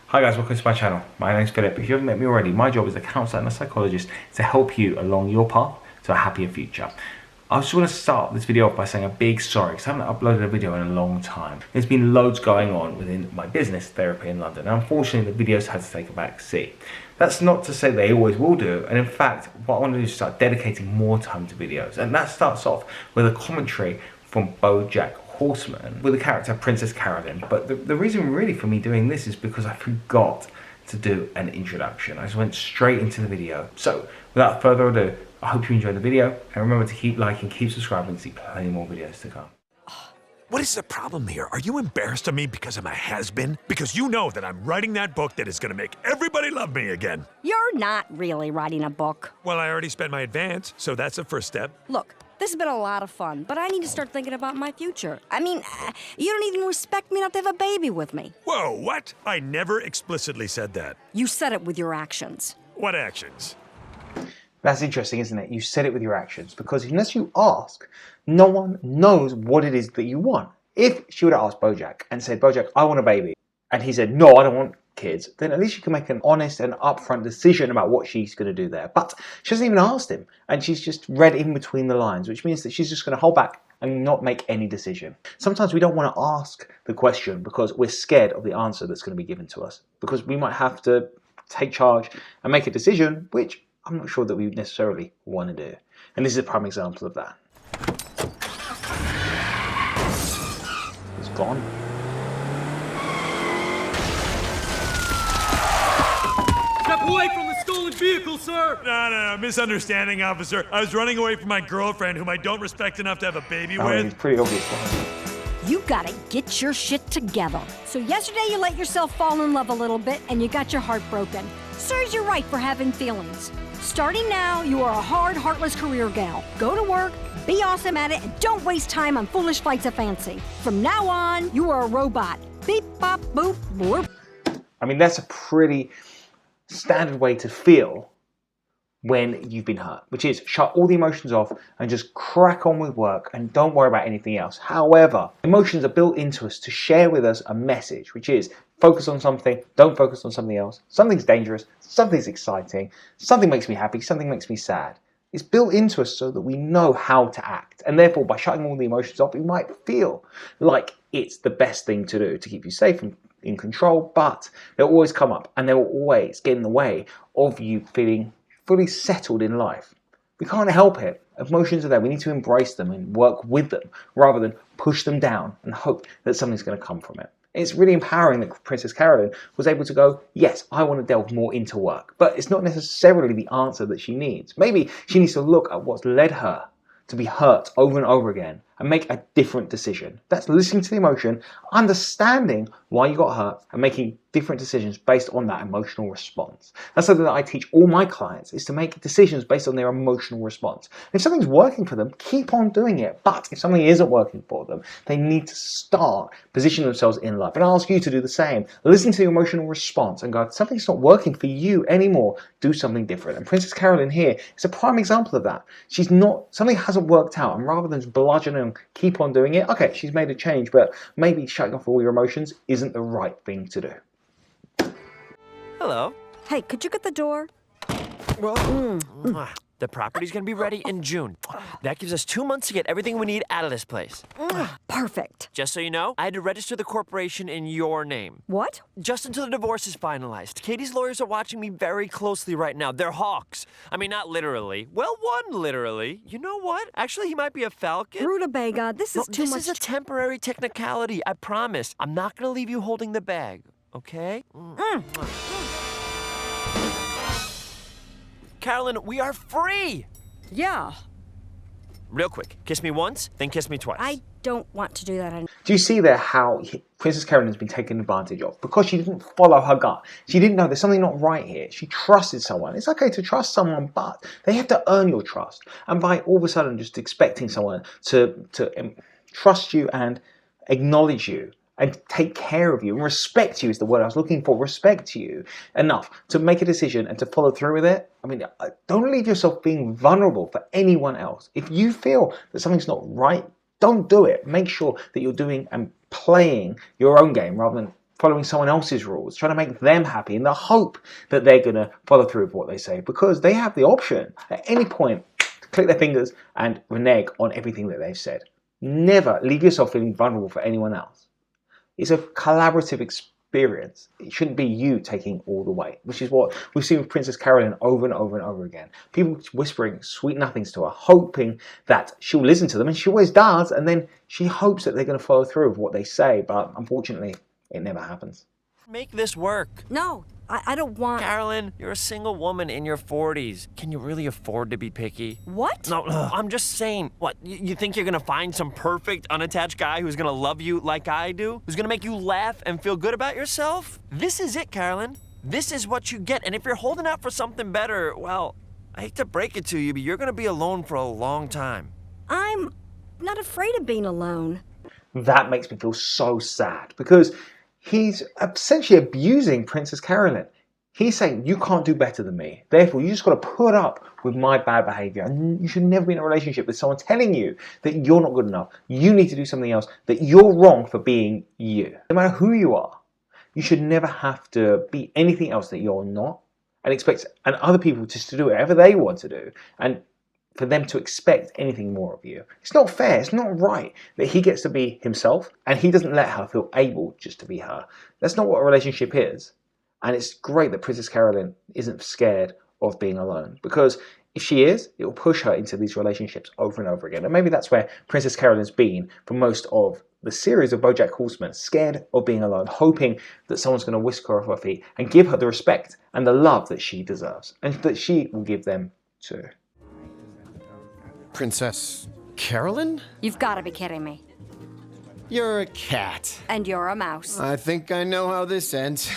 Hi guys, welcome to my channel. My name's Philip. If you haven't met me already, my job as a counsellor and a psychologist is to help you along your path to a happier future. I just want to start this video off by saying a big sorry because I haven't uploaded a video in a long time. There's been loads going on within my business, therapy in London, and unfortunately the videos had to take a back seat. That's not to say they always will do, and in fact what I want to do is start dedicating more time to videos, and that starts off with a commentary from Bojack Horseman with the character Princess Carloyn. But the reason really for me doing this is because I forgot to do an introduction. I just went straight into the video. So without further ado, I hope you enjoyed the video, and remember to keep liking, keep subscribing to see plenty more videos to come. What is the problem here? Are you embarrassed of me because I'm a has-been? Because you know that I'm writing that book that is going to make everybody love me again. You're not really writing a book. Well, I already spent my advance, so that's the first step. Look, this has been a lot of fun, but I need to start thinking about my future. I mean, you don't even respect me not to have a baby with me. Whoa, what? I never explicitly said that. You said it with your actions. What actions? That's interesting, isn't it? You said it with your actions, because unless you ask, no one knows what it is that you want. If she would have asked Bojack and said, Bojack, I want a baby, and he said, no, I don't want kids, then at least you can make an honest and upfront decision about what she's going to do there. But she hasn't even asked him, and she's just read in between the lines, which means that she's just going to hold back and not make any decision. Sometimes we don't want to ask the question because we're scared of the answer that's going to be given to us, because we might have to take charge and make a decision, which I'm not sure that we necessarily want to do. And this is a prime example of that. It's gone. Step away from the stolen vehicle, sir! No, misunderstanding, officer. I was running away from my girlfriend, whom I don't respect enough to have a baby with. It's pretty obvious. You gotta get your shit together. So yesterday you let yourself fall in love a little bit and you got your heart broken. Serves you right for having feelings. Starting now, you are a hard, heartless career gal. Go to work, be awesome at it, and don't waste time on foolish flights of fancy. From now on, you are a robot. Beep, bop, boop, boop. I mean, that's a pretty standard way to feel when you've been hurt, which is shut all the emotions off and just crack on with work and don't worry about anything else. However, emotions are built into us to share with us a message, which is focus on something, don't focus on something else. Something's dangerous, something's exciting, something makes me happy, something makes me sad. It's built into us so that we know how to act. And therefore, by shutting all the emotions off, it might feel like it's the best thing to do to keep you safe and in control, but they'll always come up and they will always get in the way of you feeling fully settled in life. We can't help it. Emotions are there. We need to embrace them and work with them rather than push them down and hope that something's going to come from it. It's really empowering that Princess Carloyn was able to go, yes, I want to delve more into work, but it's not necessarily the answer that she needs. Maybe she needs to look at what's led her to be hurt over and over again and make a different decision. That's listening to the emotion, understanding why you got hurt, and making different decisions based on that emotional response. That's something that I teach all my clients, is to make decisions based on their emotional response. If something's working for them, keep on doing it. But if something isn't working for them, they need to start positioning themselves in life. And I ask you to do the same. Listen to the emotional response and go, something's not working for you anymore, do something different. And Princess Carolyn here is a prime example of that. Something hasn't worked out, and rather than bludgeon and keep on doing it, okay, she's made a change, but maybe shutting off all your emotions isn't the right thing to do. Hello. Hey, could you get the door? Well, the property's gonna be ready in June. That gives us 2 months to get everything we need out of this place. Perfect. Just so you know, I had to register the corporation in your name. What? Just until the divorce is finalized. Katie's lawyers are watching me very closely right now. They're hawks. I mean, not literally. Well, one literally. You know what? Actually, he might be a falcon. Rutabaga, this is too much. This is a temporary technicality, I promise. I'm not gonna leave you holding the bag, okay? Carolyn, we are free! Yeah, Real quick, kiss me once, then kiss me twice. I don't want to do that anymore. Do you see there how Princess Carolyn has been taken advantage of? Because she didn't follow her gut. She didn't know there's something not right here. She trusted someone. It's okay to trust someone, but they have to earn your trust. And by all of a sudden just expecting someone to trust you and acknowledge you and take care of you and respect you is the word I was looking for, respect you enough to make a decision and to follow through with it. I mean, don't leave yourself being vulnerable for anyone else. If you feel that something's not right, don't do it. Make sure that you're doing and playing your own game rather than following someone else's rules, trying to make them happy in the hope that they're going to follow through with what they say, because they have the option at any point to click their fingers and renege on everything that they've said. Never leave yourself feeling vulnerable for anyone else. It's a collaborative experience. It shouldn't be you taking all the weight, which is what we've seen with Princess Carolyn over and over and over again. People whispering sweet nothings to her, hoping that she'll listen to them, and she always does, and then she hopes that they're going to follow through with what they say, but unfortunately, it never happens. Make this work. No, I don't want... Carolyn, you're a single woman in your 40s. Can you really afford to be picky? What? No, I'm just saying. What, you think you're gonna find some perfect, unattached guy who's gonna love you like I do? Who's gonna make you laugh and feel good about yourself? This is it, Carolyn. This is what you get. And if you're holding out for something better, well, I hate to break it to you, but you're gonna be alone for a long time. I'm not afraid of being alone. That makes me feel so sad, because he's essentially abusing Princess Carolyn. He's saying, you can't do better than me. Therefore, you just got to put up with my bad behavior. And you should never be in a relationship with someone telling you that you're not good enough. You need to do something else, that you're wrong for being you. No matter who you are, you should never have to be anything else that you're not, and expect other people just to do whatever they want to do, and for them to expect anything more of you. It's not fair, it's not right that he gets to be himself and he doesn't let her feel able just to be her. That's not what a relationship is. And it's great that Princess Carolyn isn't scared of being alone, because if she is, it will push her into these relationships over and over again. And maybe that's where Princess Carolyn's been for most of the series of Bojack Horseman, scared of being alone, hoping that someone's going to whisk her off her feet and give her the respect and the love that she deserves, and that she will give them too. Princess Carolyn? You've got to be kidding me. You're a cat. And you're a mouse. I think I know how this ends.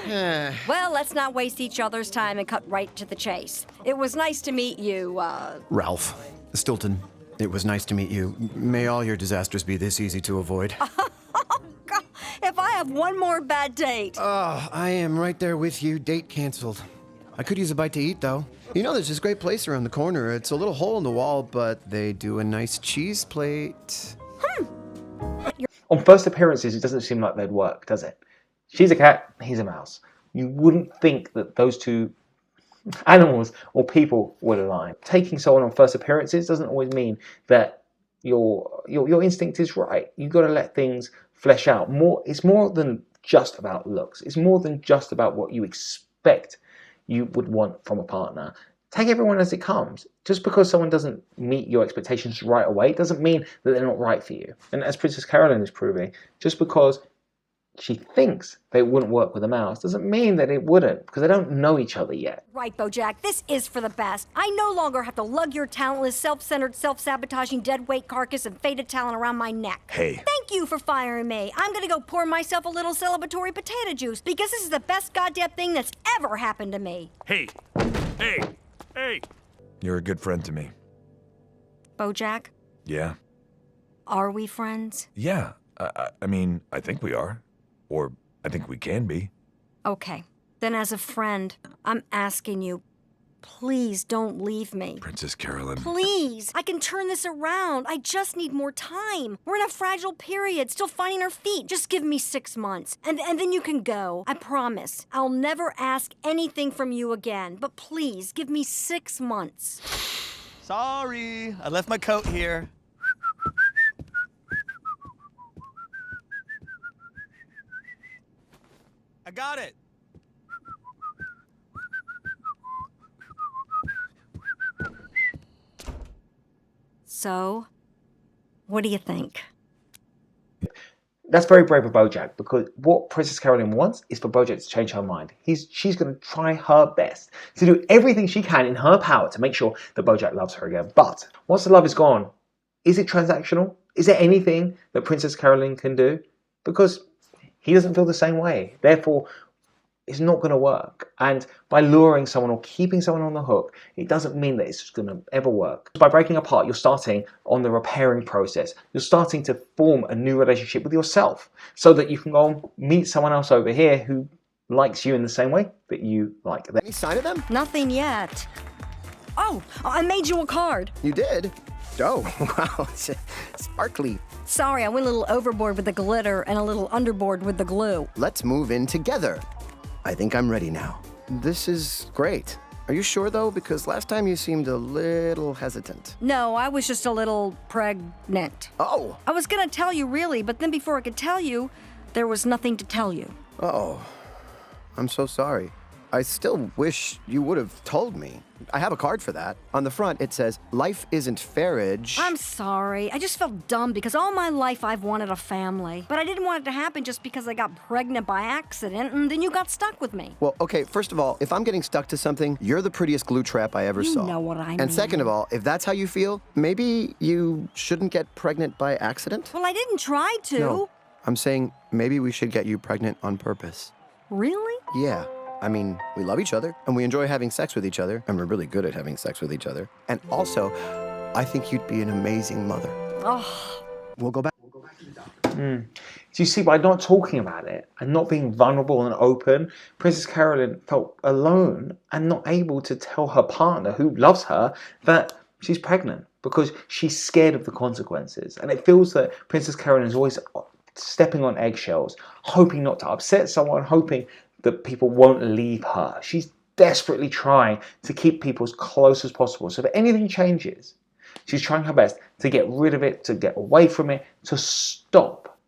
Well, let's not waste each other's time and cut right to the chase. It was nice to meet you, Ralph Stilton, it was nice to meet you. May all your disasters be this easy to avoid. God, if I have one more bad date. Oh, I am right there with you. Date canceled. I could use a bite to eat, though. You know, there's this great place around the corner. It's a little hole in the wall, but they do a nice cheese plate. On first appearances, it doesn't seem like they'd work, does it? She's a cat, he's a mouse. You wouldn't think that those two animals or people would align. Taking someone on first appearances doesn't always mean that your instinct is right. You've got to let things flesh out. It's more than just about looks. It's more than just about what you expect you would want from a partner. Take everyone as it comes. Just because someone doesn't meet your expectations right away doesn't mean that they're not right for you. And as Princess Carolyn is proving, just because she thinks they wouldn't work with a mouse doesn't mean that it wouldn't, because they don't know each other yet. Right, Bojack, this is for the best. I no longer have to lug your talentless, self-centered, self-sabotaging, dead-weight carcass and faded talent around my neck. Hey. Thank you for firing me. I'm gonna go pour myself a little celebratory potato juice, because this is the best goddamn thing that's ever happened to me. Hey. You're a good friend to me. Bojack, Yeah? are we friends? Yeah. I mean, I think we are. Or I think we can be. Okay. Then as a friend, I'm asking you, please don't leave me. Princess Carolyn. Please, I can turn this around. I just need more time. We're in a fragile period, still finding our feet. Just give me 6 months, and then you can go. I promise. I'll never ask anything from you again, but please, give me 6 months. Sorry, I left my coat here. I got it. So, what do you think? That's very brave of Bojack, because what Princess Carolyn wants is for Bojack to change her mind. She's going to try her best to do everything she can in her power to make sure that Bojack loves her again. But once the love is gone, is it transactional? Is there anything that Princess Carolyn can do? Because he doesn't feel the same way. Therefore, it's not going to work. And by luring someone or keeping someone on the hook, it doesn't mean that it's going to ever work. By breaking apart, you're starting on the repairing process. You're starting to form a new relationship with yourself, so that you can go and meet someone else over here who likes you in the same way that you like them. Any sign of them? Nothing yet. Oh, I made you a card. You did? Oh, wow. It's sparkly. Sorry, I went a little overboard with the glitter and a little underboard with the glue. Let's move in together. I think I'm ready now. This is great. Are you sure, though? Because last time you seemed a little hesitant. No, I was just a little pregnant. Oh! I was gonna tell you, really, but then before I could tell you, there was nothing to tell you. Oh. I'm so sorry. I still wish you would have told me. I have a card for that. On the front, it says, "Life isn't fairage." I'm sorry. I just felt dumb because all my life I've wanted a family. But I didn't want it to happen just because I got pregnant by accident and then you got stuck with me. Well, okay, first of all, if I'm getting stuck to something, you're the prettiest glue trap I ever You saw. know what I mean. And second of all, if that's how you feel, maybe you shouldn't get pregnant by accident? Well, I didn't try to. No, I'm saying maybe we should get you pregnant on purpose. Really? Yeah. I mean, we love each other, and we enjoy having sex with each other, and we're really good at having sex with each other. And also, I think you'd be an amazing mother. Oh. We'll go back. Do you see, by not talking about it and not being vulnerable and open, Princess Carolyn felt alone and not able to tell her partner, who loves her, that she's pregnant because she's scared of the consequences. And it feels that Princess Carolyn is always stepping on eggshells, hoping not to upset someone, hoping that people won't leave her. She's desperately trying to keep people as close as possible. So if anything changes, she's trying her best to get rid of it, to get away from it, to stop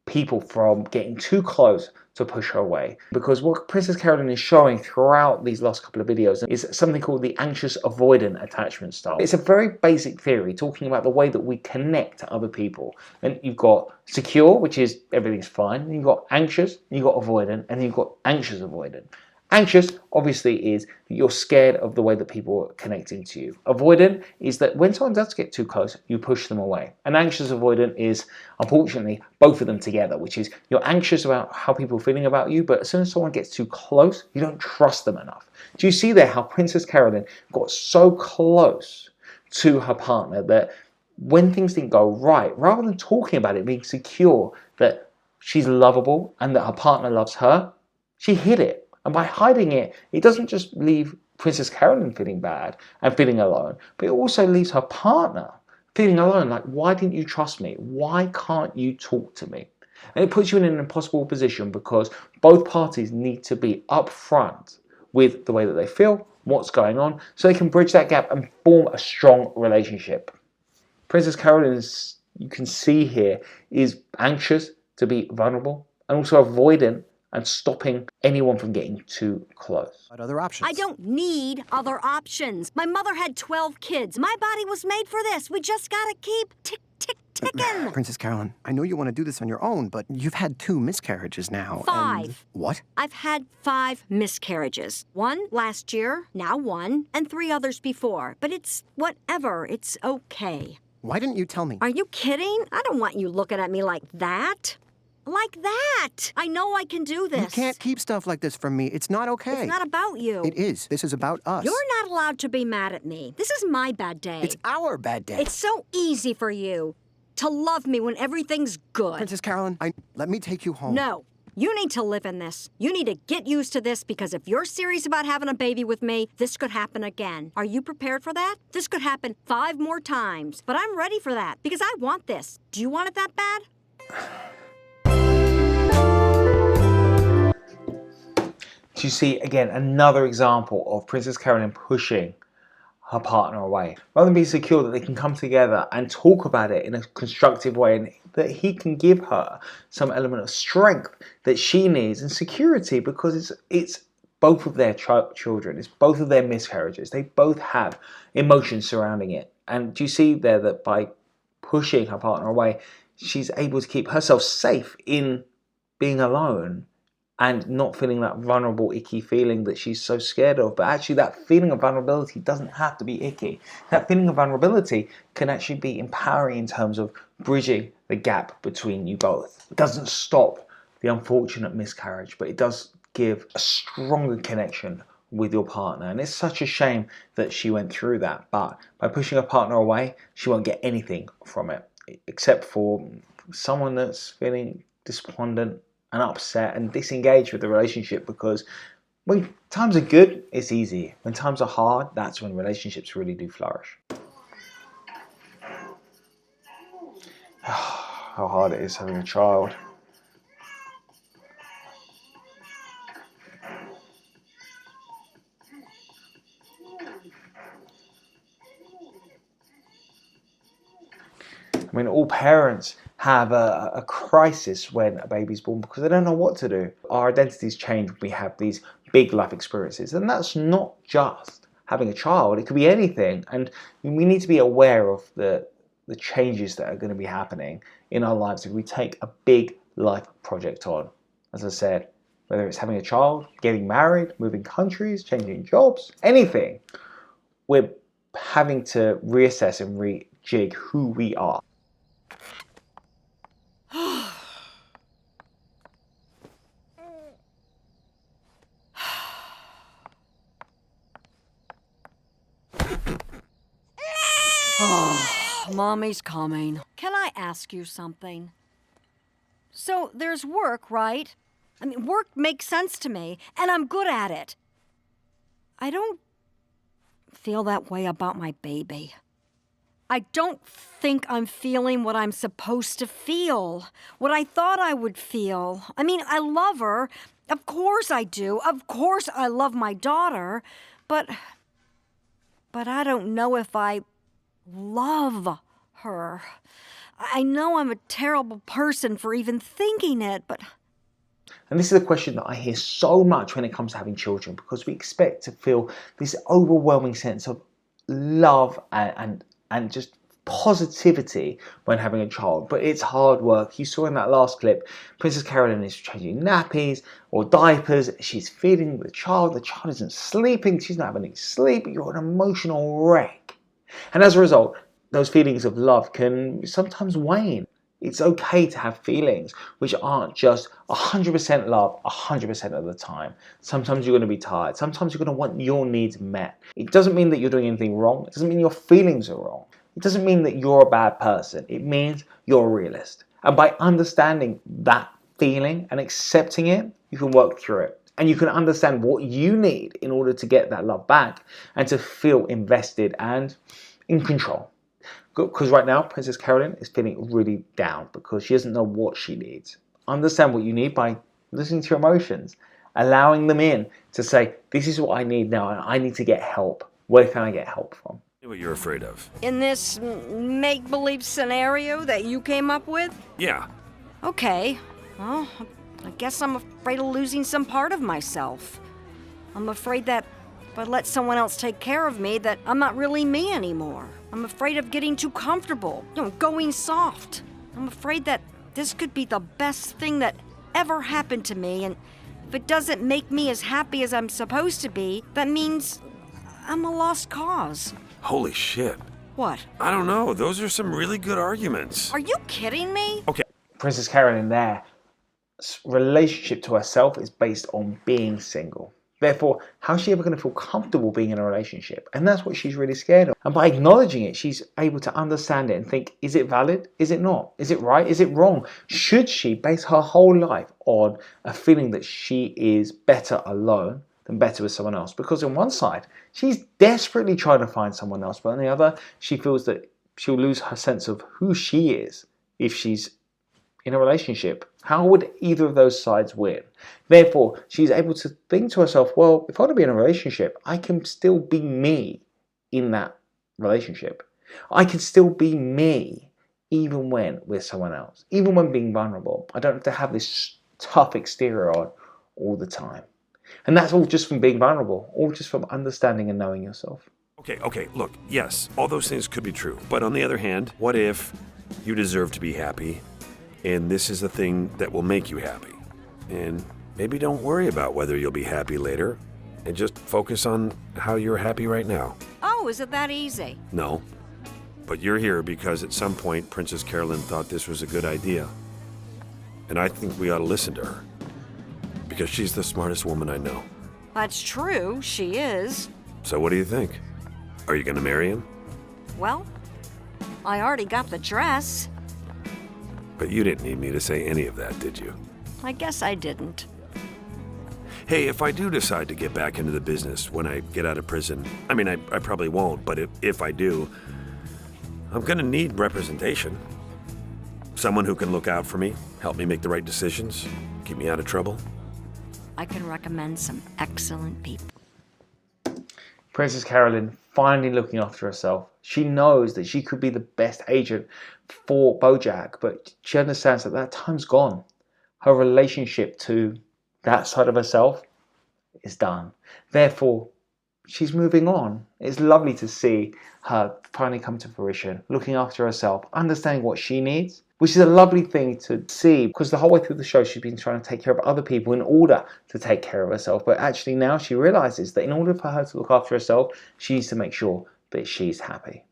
people from getting too close to push her away. Because what Princess Carolyn is showing throughout these last couple of videos is something called the anxious avoidant attachment style. It's a very basic theory talking about the way that we connect to other people. And you've got secure, which is everything's fine. And you've got anxious, and you've got avoidant, and you've got anxious avoidant. Anxious, obviously, is that you're scared of the way that people are connecting to you. Avoidant is that when someone does get too close, you push them away. And anxious avoidant is, unfortunately, both of them together, which is you're anxious about how people are feeling about you, but as soon as someone gets too close, you don't trust them enough. Do you see there how Princess Carolyn got so close to her partner that when things didn't go right, rather than talking about it, being secure that she's lovable and that her partner loves her, she hid it. And by hiding it, it doesn't just leave Princess Carolyn feeling bad and feeling alone, but it also leaves her partner feeling alone. Like, why didn't you trust me? Why can't you talk to me? And it puts you in an impossible position because both parties need to be upfront with the way that they feel, what's going on, so they can bridge that gap and form a strong relationship. Princess Carolyn, as you can see here, is anxious to be vulnerable and also avoidant and stopping anyone from getting too close. What other options? I don't need other options. My mother had 12 kids. My body was made for this. We just gotta keep ticking. Princess Carolyn, I know you want to do this on your own, but you've had 2 miscarriages now. 5. And what? I've had 5 miscarriages. 1 last year, now 1, and 3 others before. But it's whatever. It's okay. Why didn't you tell me? Are you kidding? I don't want you looking at me like that. Like that! I know I can do this. You can't keep stuff like this from me. It's not okay. It's not about you. It is. This is about us. You're not allowed to be mad at me. This is my bad day. It's our bad day. It's so easy for you to love me when everything's good. Princess Carolyn, let me take you home. No. You need to live in this. You need to get used to this because if you're serious about having a baby with me, this could happen again. Are you prepared for that? This could happen 5 more times. But I'm ready for that because I want this. Do you want it that bad? You see, again, another example of Princess Carolyn pushing her partner away. Rather than being secure that they can come together and talk about it in a constructive way and that he can give her some element of strength that she needs and security because it's both of their children, it's both of their miscarriages. They both have emotions surrounding it. And do you see there that by pushing her partner away, she's able to keep herself safe in being alone and not feeling that vulnerable, icky feeling that she's so scared of. But actually that feeling of vulnerability doesn't have to be icky. That feeling of vulnerability can actually be empowering in terms of bridging the gap between you both. It doesn't stop the unfortunate miscarriage, but it does give a stronger connection with your partner. And it's such a shame that she went through that. But by pushing her partner away, she won't get anything from it, except for someone that's feeling despondent and upset and disengaged with the relationship, because when times are good, it's easy. When times are hard, that's when relationships really do flourish. how hard it is having a child. I mean, all parents have a crisis when a baby's born because they don't know what to do. Our identities change when we have these big life experiences. And that's not just having a child. It could be anything. And we need to be aware of the changes that are going to be happening in our lives if we take a big life project on. As I said, whether it's having a child, getting married, moving countries, changing jobs, anything, we're having to reassess and rejig who we are. Mommy's coming. Can I ask you something? So there's work, right? I mean, work makes sense to me, and I'm good at it. I don't feel that way about my baby. I don't think I'm feeling what I'm supposed to feel, what I thought I would feel. I mean, I love her. Of course I do. Of course I love my daughter. But I don't know if I love her. I know I'm a terrible person for even thinking it, but... And this is a question that I hear so much when it comes to having children, because we expect to feel this overwhelming sense of love and just positivity when having a child. But it's hard work. You saw in that last clip, Princess Carolyn is changing nappies or diapers. She's feeding the child isn't sleeping. She's not having any sleep. You're an emotional wreck. And as a result, those feelings of love can sometimes wane. It's okay to have feelings which aren't just 100% love 100% of the time. Sometimes you're going to be tired. Sometimes you're going to want your needs met. It doesn't mean that you're doing anything wrong. It doesn't mean your feelings are wrong. It doesn't mean that you're a bad person. It means you're a realist. And by understanding that feeling and accepting it, you can work through it. And you can understand what you need in order to get that love back and to feel invested and in control. Because right now, Princess Carolyn is feeling really down because she doesn't know what she needs. Understand what you need by listening to your emotions, allowing them in to say, this is what I need now and I need to get help. Where can I get help from? What you're afraid of? In this make-believe scenario that you came up with? Yeah. Okay. Well, I guess I'm afraid of losing some part of myself. I'm afraid that if I let someone else take care of me, that I'm not really me anymore. I'm afraid of getting too comfortable, going soft. I'm afraid that this could be the best thing that ever happened to me, and if it doesn't make me as happy as I'm supposed to be, that means I'm a lost cause. Holy shit. What? I don't know. Those are some really good arguments. Are you kidding me? Okay. Princess Carolyn there, relationship to herself is based on being single. Therefore, how's she ever going to feel comfortable being in a relationship? And that's what she's really scared of. And by acknowledging it, she's able to understand it and think, is it valid? Is it not? Is it right? Is it wrong? Should she base her whole life on a feeling that she is better alone than better with someone else? Because on one side, she's desperately trying to find someone else, but on the other, she feels that she'll lose her sense of who she is if she's in a relationship. How would either of those sides win? Therefore, she's able to think to herself, well, if I want to be in a relationship, I can still be me in that relationship. I can still be me even when with someone else, even when being vulnerable. I don't have to have this tough exterior on all the time. And that's all just from being vulnerable, all just from understanding and knowing yourself. Okay, look, yes, all those things could be true. But on the other hand, what if you deserve to be happy, and this is the thing that will make you happy? And maybe don't worry about whether you'll be happy later, and just focus on how you're happy right now. Oh, is it that easy? No, but you're here because at some point Princess Carolyn thought this was a good idea. And I think we ought to listen to her, because she's the smartest woman I know. That's true, she is. So what do you think? Are you gonna marry him? Well, I already got the dress. But you didn't need me to say any of that, did you? I guess I didn't. Hey, if I do decide to get back into the business when I get out of prison, I mean, I probably won't, but if I do, I'm gonna need representation. Someone who can look out for me, help me make the right decisions, keep me out of trouble. I can recommend some excellent people. Princess Carolyn finally looking after herself. She knows that she could be the best agent for Bojack, but she understands that that time's gone. Her relationship to that side of herself is done. Therefore, she's moving on. It's lovely to see her finally come to fruition, looking after herself, understanding what she needs, which is a lovely thing to see, because the whole way through the show she's been trying to take care of other people in order to take care of herself. But actually now she realizes that in order for her to look after herself, she needs to make sure that she's happy.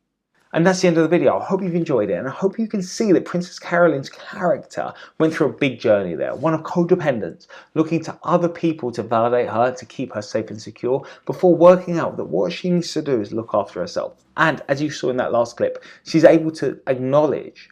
And that's the end of the video. I hope you've enjoyed it, and I hope you can see that Princess Carolyn's character went through a big journey there, one of codependence, looking to other people to validate her, to keep her safe and secure, before working out that what she needs to do is look after herself. And as you saw in that last clip, she's able to acknowledge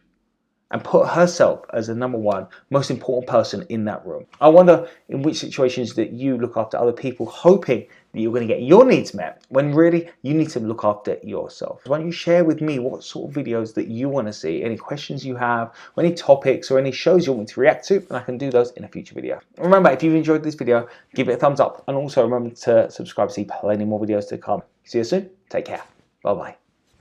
and put herself as the number one most important person in that room. I wonder in which situations that you look after other people, hoping that you're going to get your needs met, when really you need to look after yourself. Why don't you share with me what sort of videos that you want to see, any questions you have, or any topics or any shows you want me to react to, and I can do those in a future video. Remember, if you've enjoyed this video, give it a thumbs up, and also remember to subscribe to see plenty more videos to come. See you soon. Take care. Bye-bye.